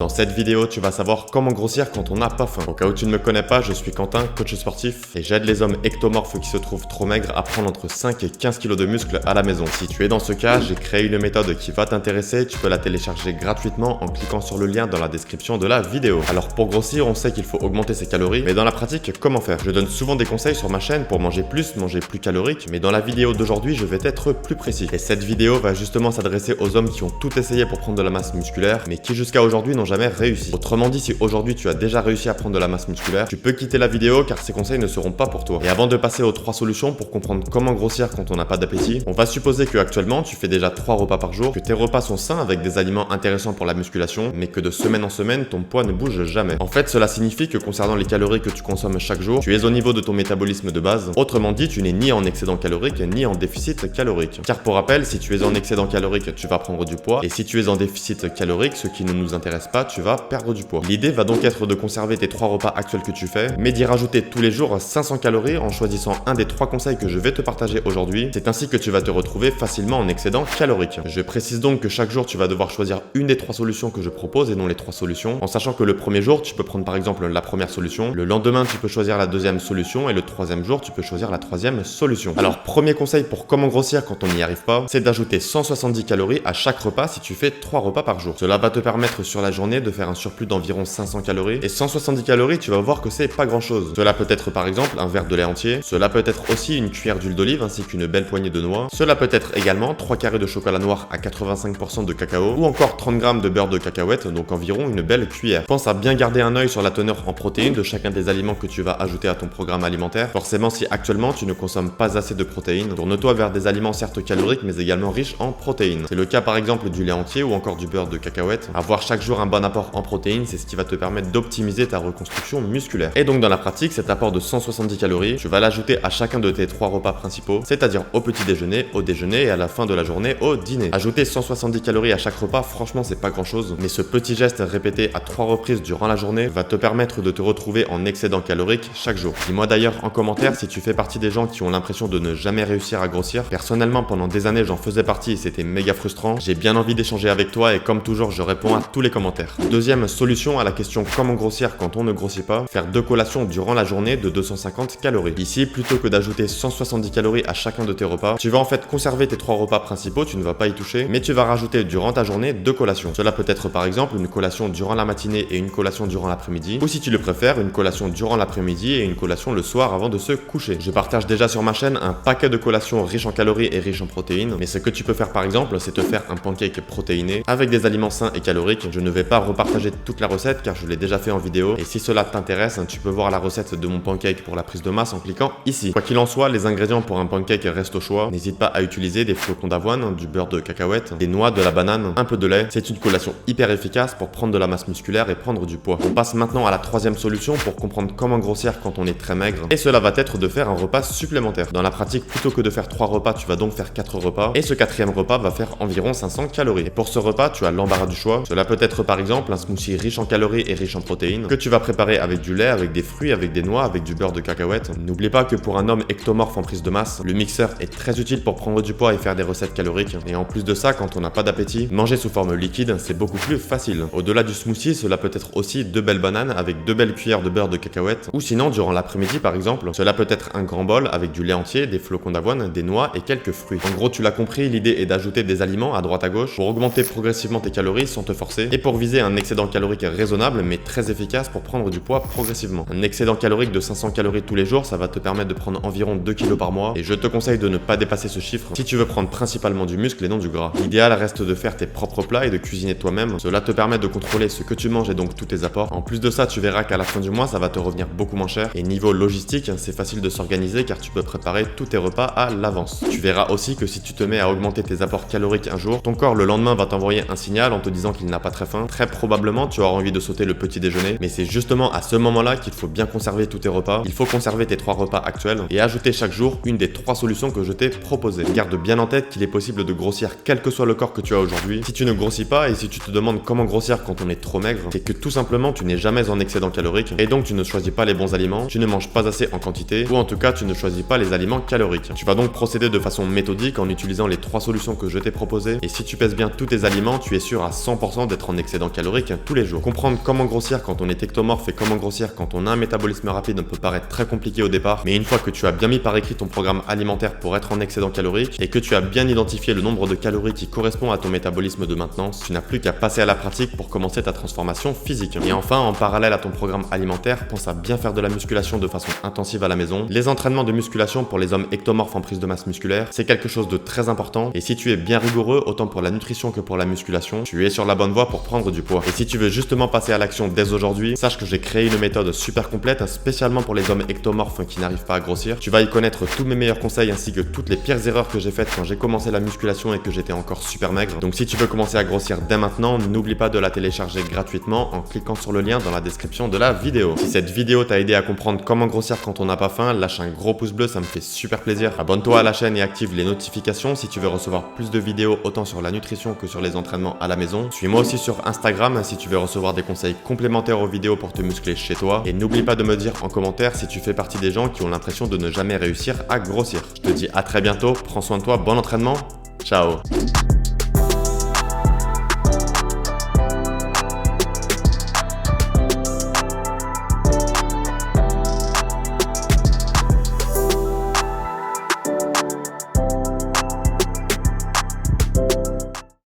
Dans cette vidéo, tu vas savoir comment grossir quand on n'a pas faim. Au cas où tu ne me connais pas, je suis Quentin, coach sportif, et j'aide les hommes ectomorphes qui se trouvent trop maigres à prendre entre 5 et 15 kg de muscles à la maison. Si tu es dans ce cas, j'ai créé une méthode qui va t'intéresser, tu peux la télécharger gratuitement en cliquant sur le lien dans la description de la vidéo. Alors pour grossir, on sait qu'il faut augmenter ses calories, mais dans la pratique, comment faire? Je donne souvent des conseils sur ma chaîne pour manger plus calorique, mais dans la vidéo d'aujourd'hui, je vais être plus précis. Et cette vidéo va justement s'adresser aux hommes qui ont tout essayé pour prendre de la masse musculaire, mais qui jusqu'à aujourd'hui n'ont jamais réussi. Autrement dit, si aujourd'hui tu as déjà réussi à prendre de la masse musculaire, tu peux quitter la vidéo car ces conseils ne seront pas pour toi. Et avant de passer aux 3 solutions pour comprendre comment grossir quand on n'a pas d'appétit, on va supposer que actuellement tu fais déjà 3 repas par jour, que tes repas sont sains avec des aliments intéressants pour la musculation, mais que de semaine en semaine, ton poids ne bouge jamais. En fait, cela signifie que concernant les calories que tu consommes chaque jour, tu es au niveau de ton métabolisme de base. Autrement dit, tu n'es ni en excédent calorique, ni en déficit calorique. Car pour rappel, si tu es en excédent calorique, tu vas prendre du poids, et si tu es en déficit calorique, ce qui ne nous intéresse pas, tu vas perdre du poids. L'idée va donc être de conserver tes 3 repas actuels que tu fais, mais d'y rajouter tous les jours 500 calories en choisissant un des 3 conseils que je vais te partager aujourd'hui. C'est ainsi que tu vas te retrouver facilement en excédent calorique. Je précise donc que chaque jour, tu vas devoir choisir une des 3 solutions que je propose et non les 3 solutions, en sachant que le premier jour, tu peux prendre par exemple la première solution, le lendemain, tu peux choisir la deuxième solution et le troisième jour, tu peux choisir la troisième solution. Alors, premier conseil pour comment grossir quand on n'y arrive pas, c'est d'ajouter 170 calories à chaque repas si tu fais 3 repas par jour. Cela va te permettre sur la journée de faire un surplus d'environ 500 calories, et 170 calories, tu vas voir que c'est pas grand chose. Cela peut être par exemple un verre de lait entier, cela peut être aussi une cuillère d'huile d'olive ainsi qu'une belle poignée de noix, cela peut être également 3 carrés de chocolat noir à 85% de cacao, ou encore 30 g de beurre de cacahuète, donc environ une belle cuillère. Pense à bien garder un œil sur la teneur en protéines de chacun des aliments que tu vas ajouter à ton programme alimentaire. Forcément, si actuellement tu ne consommes pas assez de protéines, tourne-toi vers des aliments certes caloriques mais également riches en protéines. C'est le cas par exemple du lait entier ou encore du beurre de cacahuète. Avoir chaque jour un bon apport en protéines, c'est ce qui va te permettre d'optimiser ta reconstruction musculaire. Et donc dans la pratique, cet apport de 170 calories, tu vas l'ajouter à chacun de tes 3 repas principaux, c'est-à-dire au petit déjeuner, au déjeuner et à la fin de la journée au dîner. Ajouter 170 calories à chaque repas, franchement c'est pas grand chose, mais ce petit geste répété à 3 reprises durant la journée va te permettre de te retrouver en excédent calorique chaque jour. Dis-moi d'ailleurs en commentaire si tu fais partie des gens qui ont l'impression de ne jamais réussir à grossir. Personnellement, pendant des années j'en faisais partie et c'était méga frustrant. J'ai bien envie d'échanger avec toi et comme toujours je réponds à tous les commentaires. Deuxième solution à la question comment grossir quand on ne grossit pas, faire 2 collations durant la journée de 250 calories. Ici, plutôt que d'ajouter 170 calories à chacun de tes repas, tu vas en fait conserver tes 3 repas principaux, tu ne vas pas y toucher, mais tu vas rajouter durant ta journée 2 collations. Cela peut être par exemple une collation durant la matinée et une collation durant l'après-midi, ou si tu le préfères, une collation durant l'après-midi et une collation le soir avant de se coucher. Je partage déjà sur ma chaîne un paquet de collations riches en calories et riches en protéines, mais ce que tu peux faire par exemple, c'est te faire un pancake protéiné avec des aliments sains et caloriques. Je ne vais pas repartager toute la recette car je l'ai déjà fait en vidéo, et si cela t'intéresse, tu peux voir la recette de mon pancake pour la prise de masse en cliquant ici. Quoi qu'il en soit, les ingrédients pour un pancake restent au choix. N'hésite pas à utiliser des flocons d'avoine, du beurre de cacahuète, des noix, de la banane, un peu de lait. C'est une collation hyper efficace pour prendre de la masse musculaire et prendre du poids. On passe maintenant à la troisième solution pour comprendre comment grossir quand on est très maigre, et cela va être de faire un repas supplémentaire. Dans la pratique, plutôt que de faire 3 repas, tu vas donc faire 4 repas, et ce 4e repas va faire environ 500 calories. Et pour ce repas, tu as l'embarras du choix. Cela peut être par exemple un smoothie riche en calories et riche en protéines, que tu vas préparer avec du lait, avec des fruits, avec des noix, avec du beurre de cacahuète. N'oublie pas que pour un homme ectomorphe en prise de masse, le mixeur est très utile pour prendre du poids et faire des recettes caloriques. Et en plus de ça, quand on n'a pas d'appétit, manger sous forme liquide, c'est beaucoup plus facile. Au-delà du smoothie, cela peut être aussi 2 belles bananes avec 2 belles cuillères de beurre de cacahuète, ou sinon durant l'après-midi par exemple, cela peut être un grand bol avec du lait entier, des flocons d'avoine, des noix et quelques fruits. En gros, tu l'as compris, l'idée est d'ajouter des aliments à droite à gauche pour augmenter progressivement tes calories sans te forcer, et pour viser un excédent calorique raisonnable mais très efficace pour prendre du poids progressivement. Un excédent calorique de 500 calories tous les jours, ça va te permettre de prendre environ 2 kg par mois, et je te conseille de ne pas dépasser ce chiffre si tu veux prendre principalement du muscle et non du gras. L'idéal reste de faire tes propres plats et de cuisiner toi-même. Cela te permet de contrôler ce que tu manges et donc tous tes apports. En plus de ça, tu verras qu'à la fin du mois, ça va te revenir beaucoup moins cher, et niveau logistique, c'est facile de s'organiser car tu peux préparer tous tes repas à l'avance. Tu verras aussi que si tu te mets à augmenter tes apports caloriques un jour, ton corps le lendemain va t'envoyer un signal en te disant qu'il n'a pas très faim. Très probablement, tu auras envie de sauter le petit déjeuner, mais c'est justement à ce moment-là qu'il faut bien conserver tous tes repas. Il faut conserver tes 3 repas actuels et ajouter chaque jour une des 3 solutions que je t'ai proposées. Garde bien en tête qu'il est possible de grossir quel que soit le corps que tu as aujourd'hui. Si tu ne grossis pas et si tu te demandes comment grossir quand on est trop maigre, c'est que tout simplement tu n'es jamais en excédent calorique et donc tu ne choisis pas les bons aliments, tu ne manges pas assez en quantité, ou en tout cas tu ne choisis pas les aliments caloriques. Tu vas donc procéder de façon méthodique en utilisant les 3 solutions que je t'ai proposées, et si tu pèses bien tous tes aliments, tu es sûr à 100% d'être en excédent excédent calorique tous les jours. Comprendre comment grossir quand on est ectomorphe et comment grossir quand on a un métabolisme rapide peut paraître très compliqué au départ, mais une fois que tu as bien mis par écrit ton programme alimentaire pour être en excédent calorique et que tu as bien identifié le nombre de calories qui correspond à ton métabolisme de maintenance, tu n'as plus qu'à passer à la pratique pour commencer ta transformation physique. Et enfin, en parallèle à ton programme alimentaire, pense à bien faire de la musculation de façon intensive à la maison. Les entraînements de musculation pour les hommes ectomorphes en prise de masse musculaire, c'est quelque chose de très important, et si tu es bien rigoureux, autant pour la nutrition que pour la musculation, tu es sur la bonne voie pour prendre du poids. Et si tu veux justement passer à l'action dès aujourd'hui, sache que j'ai créé une méthode super complète, spécialement pour les hommes ectomorphes qui n'arrivent pas à grossir. Tu vas y connaître tous mes meilleurs conseils ainsi que toutes les pires erreurs que j'ai faites quand j'ai commencé la musculation et que j'étais encore super maigre. Donc si tu veux commencer à grossir dès maintenant, n'oublie pas de la télécharger gratuitement en cliquant sur le lien dans la description de la vidéo. Si cette vidéo t'a aidé à comprendre comment grossir quand on n'a pas faim, lâche un gros pouce bleu, ça me fait super plaisir. Abonne-toi à la chaîne et active les notifications si tu veux recevoir plus de vidéos autant sur la nutrition que sur les entraînements à la maison. Suis-moi aussi sur Instagram si tu veux recevoir des conseils complémentaires aux vidéos pour te muscler chez toi. Et n'oublie pas de me dire en commentaire si tu fais partie des gens qui ont l'impression de ne jamais réussir à grossir. Je te dis à très bientôt, prends soin de toi, bon entraînement, ciao.